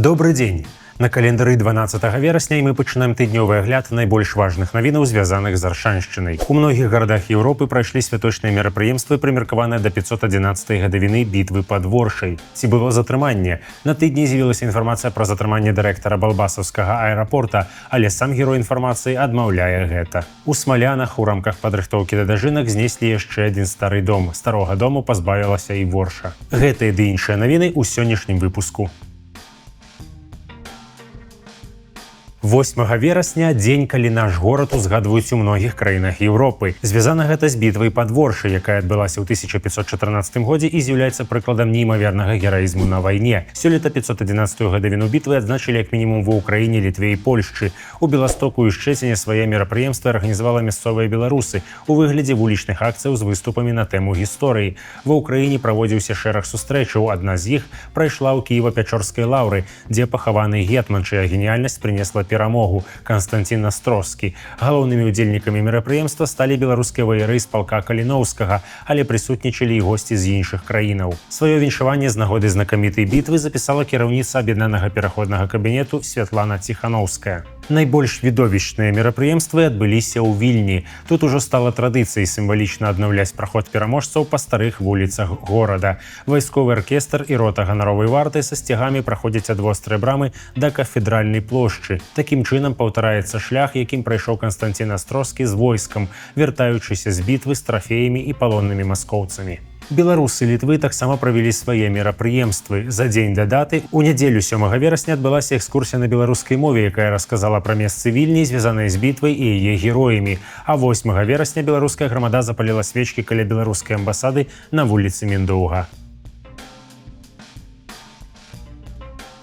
Добрый дзень! На календары 12 верасня і мы пачынаем тыднёвы агляд найбольш важных навінаў, звязаных з Аршаншчынай. У многіх гарадах Еўропы прайшлі святочныя мерапрыемствы, прымеркаваныя да 511 гадавіны бітвы пад Воршай. Ці было затрыманне? На тыдні з'явілася інфармацыя пра затрыманне дырэктара балбасаўскага аэрапорта, але сам герой інфармацыі адмаўляе гэта. У Смалянах у рамках падрыхтоўкі да дажынак знеслі яшчэ адзін стары дом. Старога дому пазбавілася і Ворша. Гэтыя ды іншыя навіны ў сённяшнім выпуску. 8 верасня – дзень, калі наш горад узгадваюць у многіх краінах Еўропы. Звязана гэта з бітвай пад Воршай, якая адбылася ў 1514 годзе і з'яўляецца прыкладам неймавернага гераізму на вайне. Сёлета 511-ю гадавіну бітвы адзначылі як мінімум ва Ўкраіне, Літве і Польшчы. У Беластоку і Шчэціне свае мерапрыемствы арганізавала мясцовыя беларусы у выглядзе вулічных акцыяў з выступамі на тэму гісторыі. Ва Ўкраіне праводзіўся шэраг сустрэчаў. Адна з іх прайшла ў Кіева-Пячорскай лаўры, дзе пахаваны гетман, чыя геніяльнасць прынесла перамогу, Канстантин Астроскі. Галоўнымі ўдзельнікамі мерапрыемства сталі беларускія ваяры з палка Каліноўскага, але прысутнічалі і госці з іншых краінаў. Сваё віншаванне з нагоды знакамітай бітвы запісала кіраўніца аб'яднанага пераходнага кабінету Святлана Ціханаўская. Найбольш відовішчныя мерапрыемствы адбыліся ў Вільні. Тут ужо стала традыцыяй сімвалічна аднаўляць праход пераможцаў па старых вуліцах горада. Вайсковы аркестр і рота ганаровай варты са сцягамі праходзяць ад вострай брамы да кафедральнай плошчы. Такім чынам паўтараецца шлях, якім прайшоў Канстантин Астроскі з войскам, вяртаючыся з бітвы з трафеямі і палоннымі маскоўцамі. Беларусы Літвы таксама правялі свае мерапрыемствы. За дзень да даты, у нядзелю 7 верасня адбылася экскурсія на беларускай мове, якая расказала пра месцы Вільні, звязаныя з бітвай і яе героямі. А 8 верасня беларуская грамада запаліла свечкі каля беларускай амбасады на вуліцы Міндоўга.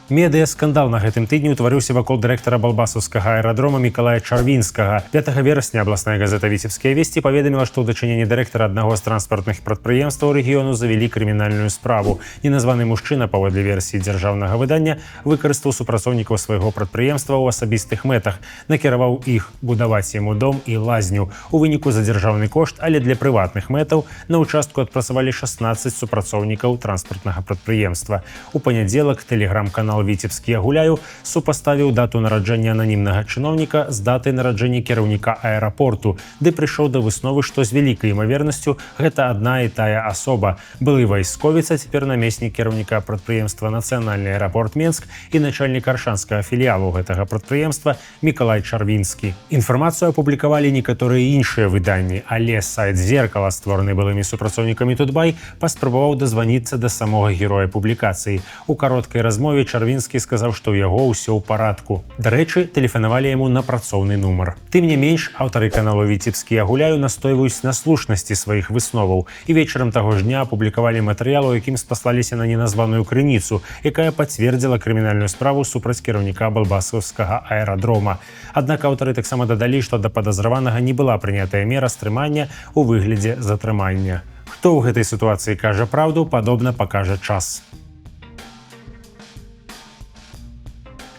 Медыа-скандал на гэтым тыдні ўтварыўся вакол дырэктара балбасаўскага аэрадрома Мікалая Чарвінскага. 5 верасня абласная газета «Віцебскія весці» паведаміла, што ў дачыненні дырэктара аднаго з транспартных прадпрыемстваў рэгіёну завялі крымінальную справу. Неназваны мужчына, паводле версіі дзяржаўнага выдання, выкарыстаў супрацоўнікаў свайго прадпрыемства ў асабістых мэтах, накіраваў іх будаваць яму дом і лазню. У выніку за дзяржаўны кошт, але для прыватных мэтаў, на ўчастку адпрацавалі 16 супрацоўнікаў транспартнага прадпрыемства. У панядзелак тэлеграм-канал «Віцебскія гуляю» супаставіў дату нараджэння ананімнага чыноўніка з датай нараджэння кіраўніка аэрапорту, ды прыйшоў да высновы, што з вялікай імавернасцю гэта адна і тая асоба. Былы вайсковец, а цяпер намеснік кіраўніка прадпрыемства «Нацыянальны аэрапорт Менск» і начальнік аршанскага філіялу гэтага прадпрыемства Мікалай Чарвінскі. Інфармацыю апублікавалі некаторыя іншыя выданні, але сайт «Зеркала», створаны былымі супрацоўнікамі Тутбай, паспрабаваў дазваніцца да самога героя публікацыі. У кароткай размове Чарвінскі сказаў, што ў яго ўсё ў парадку. Дарэчы, тэлефанавалі яму на працоўны нумар. Тым не менш, аўтары каналу «Віцебскія гуляю» настойваюць на слушнасці сваіх высноваў і вечарам таго ж дня апублікавалі матэрыял, у якім спаслаліся на неназваную крыніцу, якая пацвердзіла крымінальную справу супраць кіраўніка балбасаўскага аэрадрома. Аднак аўтары таксама дадалі, што да падазраванага не была прынятая мера стрымання ў выглядзе затрымання. Хто ў гэтай сітуацыі кажа праўду, падобна пакажа час.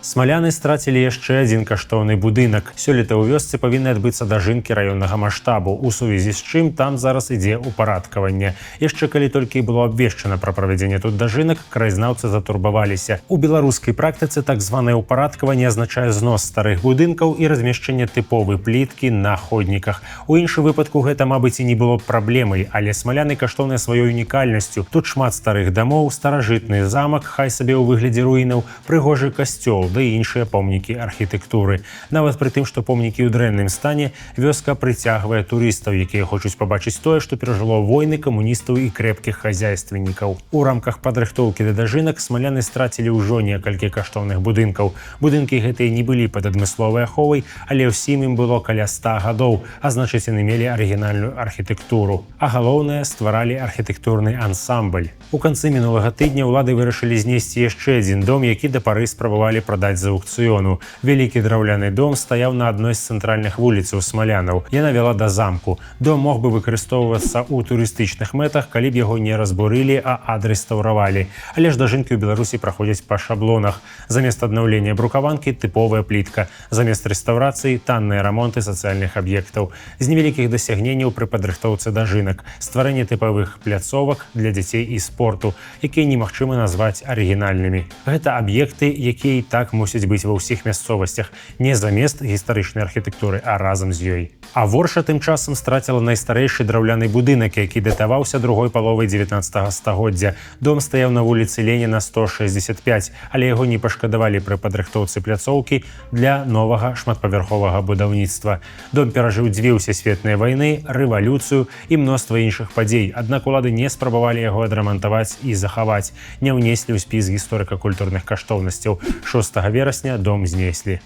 Смаляны страцілі яшчэ адзін каштоўны будынак. Сёлета ў вёсцы павінны адбыцца дажынкі раённага маштабу, у сувязі з чым там зараз ідзе ўпарадкаванне. Яшчэ калі толькі было абвешчана пра правядзенне тут дажынак, краязнаўцы затурбаваліся. У беларускай практыцы так званае ўпарадкаванне азначае знос старых будынкаў і размяшчэнне тыповай пліткі на ходніках. У іншым выпадку гэта, мабыць, і не было б праблемай, але смаляны каштоўныя сваёй унікальнасцю. Тут шмат старых дамоў, старажытны замак, хай сабе ў выглядзе руінаў, прыгожы касцёл, і іншыя помнікі архітэктуры. Нават пры тым, што помнікі ў дрэнным стане, вёска прыцягвае турыстаў, якія хочуць пабачыць тое, што перажыло войны камуністаў і крэпкіх хазяйственнікаў. У рамках падрыхтоўкі да дажынак смаляны страцілі ўжо некалькі каштоўных будынкаў. Будынкі гэтыя не былі пад адмысловай аховай, але ўсім ім было каля 100 гадоў, а значыць, яны мелі арыгінальную архітэктуру. А галоўнае, стваралі архітэктурны ансамбль. У канцы мінулага тыдня ўлады вырашылі знесці яшчэ адзін дом, які да пары спрабавалі прадаць прадаць з аўкцыёну. Вялікі драўляны дом стаяў на адной з цэнтральных вуліцаў Смалянаў. Яна вяла да замку. Дом мог бы выкарыстоўвацца ў турыстычных мэтах, калі б яго не разбурылі, а адрэстаўравалі. Але ж дажынкі ў Беларусі праходзяць па шаблонах. Замест аднаўлення брукаванкі тыповая плітка. Замест рэстаўрацыі танныя рамонты сацыяльных аб'ектаў. З невялікіх дасягненняў пры падрыхтоўцы дажынак. Стварэнне тыпавых пляцовак для дзяцей і спорту, якія немагчыма назваць арыгінальнымі. Гэта аб'екты, якія і так мусяць быць ва ўсіх мясцовасцях, не замест гістарычнай архітэктуры, а разам з ёй. А Ворша тым часам страціла найстарэйшы драўляны будынак, які датаваўся другой паловай 19 стагоддзя. Дом стаяў на вуліцы Леніна 165, але яго не пашкадавалі пры падрыхтоўцы пляцоўкі для новага шматпавярховага будаўніцтва. Дом перажыў дзве ўсесветныя вайны, рэвалюцыю і мноства іншых падзей, аднак улады не спрабавалі яго адрамантаваць і захаваць, не ўнеслі ў спіс гісторыка-культурных каштоўнасцяў. 6 верасня дом знеслі.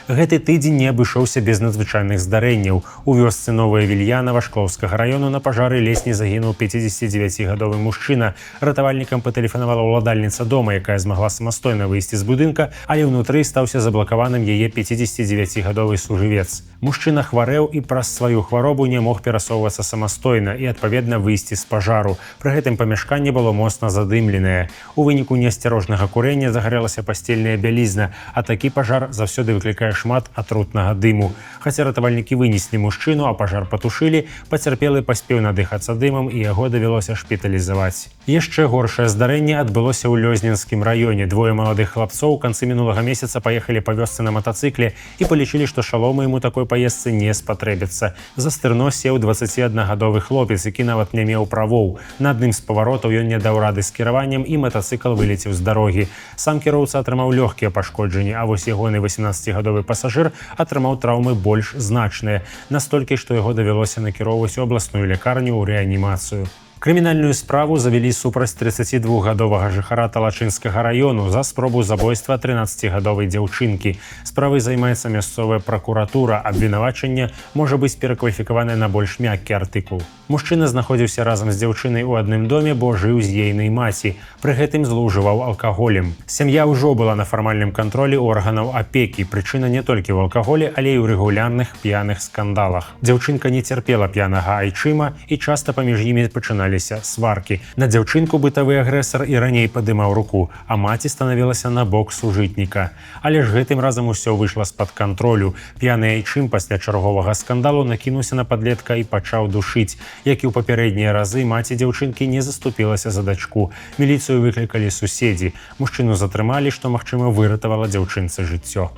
Гэты тыдзень не абышоўся без надзвычайных здарэнняў. У вёсцы Новая Вільянава Шклоўскага раёну на пажары ледзь не загінуў 59-гадовы мужчына. Ратавальнікам патэлефанавала ўладальніца дома, якая змагла самастойна выйсці з будынка, але ўнутры стаўся заблакаваным яе 59-гадовы сужывец. Мужчына хварэў і праз сваю хваробу не мог перасоўвацца самастойна і, адпаведна, выйсці з пажару. Пры гэтым памяшканне было моцна задымленае. У выніку неасцярожнага курэння загарэлася пасцельная бялізна, а такі пажар заўсёды выклікае шмат атрутнага дыму. Хаця ратавальнікі вынеслі мужчыну, а пажар патушылі, пацярпелы паспеў надыхацца дымам і яго давялося шпіталізаваць. Яшчэ горшае здарэнне адбылося ў Лёзненскім раёне. Двое маладых хлапцоў у канцы мінулага месяца паехалі па вёсцы на матацыкле і палічылі, што шалома яму такой паездцы не спатрэбіцца. За стырно сеў 21-гадовы хлопец, які нават не меў правоў. На адным з паваротаў ён не даў рады з кіраваннем і матацыкл вылецеў з дарогі. Сам кіроўца атрымаў лёгкія пашкоджанні, а вось ягоны 18-гадовы пасажыр атрымаў траўмы больш значныя, настолькі, што яго давялося накіроўваць у абласную лякарню ў рэанімацыю. Крымінальную справу завялі супраць 32-гадовага жыхара Талачынскага раёну за спробу забойства 13-гадовай дзяўчынкі. Справай займаецца мясцовая пракуратура. Абвінавачанне можа быць перакваліфікаванае на больш мяккі артыкул. Мужчына знаходзіўся разам з дзяўчынай у адным доме, бо жыў з ейнай маці. Пры гэтым злоўжываў алкаголем. Сям'я ўжо была на фармальным кантролі органаў апекі. Прычына не толькі ў алкаголі, але і ў рэгулярных п'яных скандалах. Дзяўчынка не цярпела п'янага айчыма і часта паміж імі пачыналіся сваркі. На дзяўчынку бытавы агрэсар і раней падымаў руку, а маці станавілася на бок сужытніка. Але ж гэтым разам усё выйшла з-пад кантролю. П'яны айчым пасля чарговага скандалу накінуўся на падлетка і пачаў душыць. Як і ў папярэднія разы, маці дзяўчынкі не заступілася за дачку. Міліцыю выклікалі суседзі. Мужчыну затрымалі, што, магчыма, выратавала дзяўчынцы жыццё.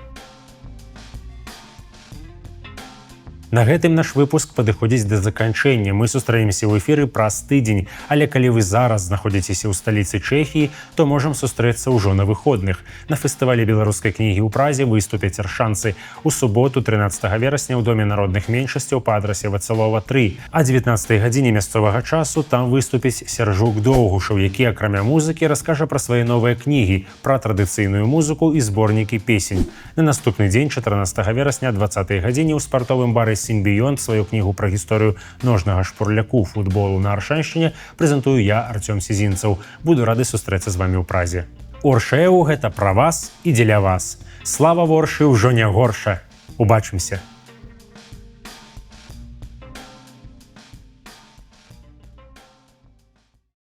На гэтым наш выпуск падыходзіць да заканчэння. Мы сустраемся ў эфіры праз тыдзень, але калі вы зараз знаходзіцеся ў сталіцы Чэхіі, то можам сустрэцца ўжо на выходных. На фестывалі беларускай кнігі ў Празе выступяць аршанцы. У суботу, 13 верасня, ў Доме народных меншасцяў па адрасе Вацалова 3. А 19 гадзіне мясцовага часу там выступіць Сяржук Доўгушаў, які, акрамя музыкі, раскажа пра свае новыя кнігі, пра традыцыйную музыку і зборнікі песень. На наступны дзень, 14 верасня, 20 гадзіне, ў спартовым бары «Сімбіёнт» сваю кнігу пра гісторыю ножнага шпурляку футболу на Аршаншчыне прэзентую я, Арцём Сізінцаў. Буду рады сустрэцца з вамі ў Празе. Оршэу гэта пра вас і дзеля вас. Слава Воршы ўжо не горша. Убачымся.